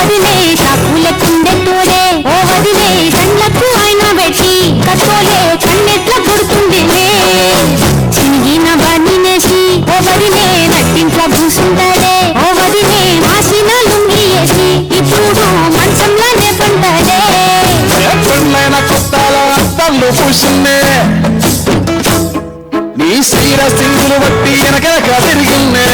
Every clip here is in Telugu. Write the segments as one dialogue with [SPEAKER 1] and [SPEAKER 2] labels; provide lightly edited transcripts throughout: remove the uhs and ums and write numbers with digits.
[SPEAKER 1] వదిలే షాకులకుండే తోడే ఓ వదిలే కళ్ళకు ఆయన పెట్టి కట్టోలే కన్నెట్ల కొడుతుండేనే చినిగిన బనినేసి ఓ వదిలే నట్టింట్లో కూసుంటాడే ఓ వదిలే మాసిన లుంగి వేసి ఇప్పుడు మంచంలోనే పంటాడే
[SPEAKER 2] కొత్తలో కూర్చున్నే నీ శ్రీర సింగులు బట్టి వెనకనక తిరిగిన్నే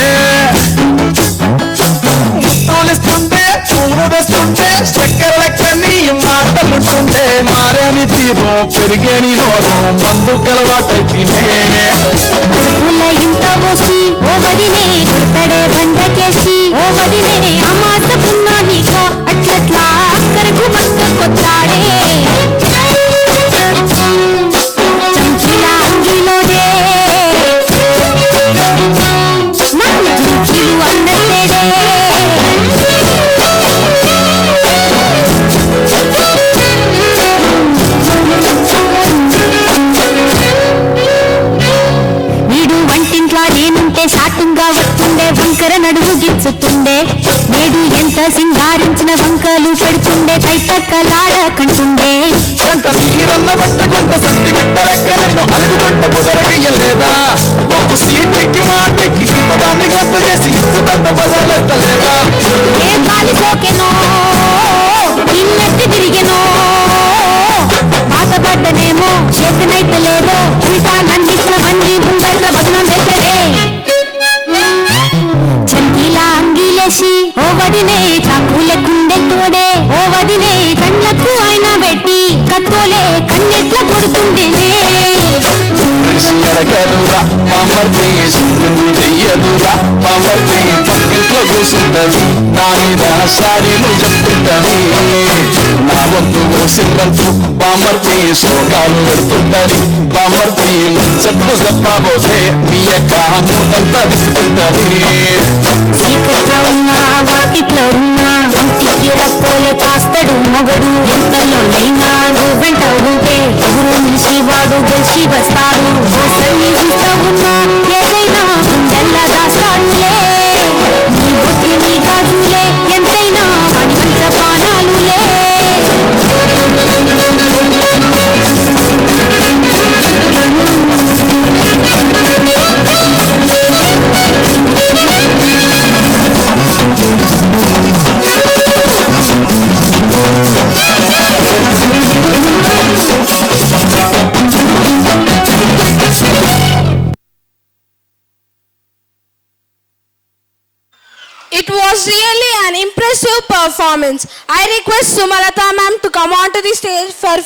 [SPEAKER 2] తోలిస్తుంటే చూరుస్తుంటే చక్కెర లెక్క నీ మాటలుంటుంటే మారేని తీరు పెరిగేని లోకం మందు కలవాటైతేనే
[SPEAKER 1] ఇంత పోసి ఓ వదిలే కొడతాడే బండకేసి ఓ వదిలే అమాస పున్నానిక అట్లట్లా అక్కరకు మక్క కొత్తాడే చంకిలా అంగిలోనే నాకు చుంకిలు అన్నట్లేడే నేనుంటే సాటుంగా వస్తుండే వంకర నడువు గిచ్చుతుండే నేడు ఎంత సింగారించిన వంకలు పెడుతుండే తైతక్కలాడ కంటుండే
[SPEAKER 2] కొంత నీరన్న బట్ట కొంత సంతి బిట్టలెక్కలను అరుగుబంట బుదరగయ్యలేదా ఒక సీటికి మాటకి పదాన్ని గంట చేసి ఇస్తుందంత బదలెత్తలేదా
[SPEAKER 1] ఏ కాలి సోకెనో ఇన్నెత్తి తిరిగెనో బాధపడ్డనేమో చేతనైతలేదో ఉల్టా నన్నిచ్చిన మంది ముందర భగ్నం చేసరే చంకీలా అంగిలేసి ఓ వదిలే చాకులకుండే తోడే ఓ వదిలే కళ్ళకు ఆయన పెట్టి కత్తోలే కన్నెట్ల కొడుతుండేనే
[SPEAKER 2] ఎరగదురా మామర్తి చెయ్యదురా మామర్తి పక్కింట్లో కూసుంటది నా మీద సారీలు చెప్తుంటది నా వంతు సింగంతు బామర్తి సోగాలు పెడుతుంటది బామర్తి చెట్లు చెప్పబోతే మీ యొక్క మూతంతా దిస్తుంటది
[SPEAKER 1] చీకట్లో ఉన్నా వాకిట్లో ఉన్నా ఇంటికి రప్పోలే కాస్తాడు మొగడు ఎంతలో నైనా నువ్వు వెంట ఉంటే ఎవరు నిలిచి వాడు గెలిచి వస్తాడు ఓసల్ని చూస్తా ఉన్నా ఏదైనా గుండెల్లా దాస్తాడులే నీ బుద్ధి నీ గాజులే ఎంతైనా వాడి మంత్ర పానాలులే
[SPEAKER 3] It was really an impressive performance. I request Sumalata ma'am to come onto the stage for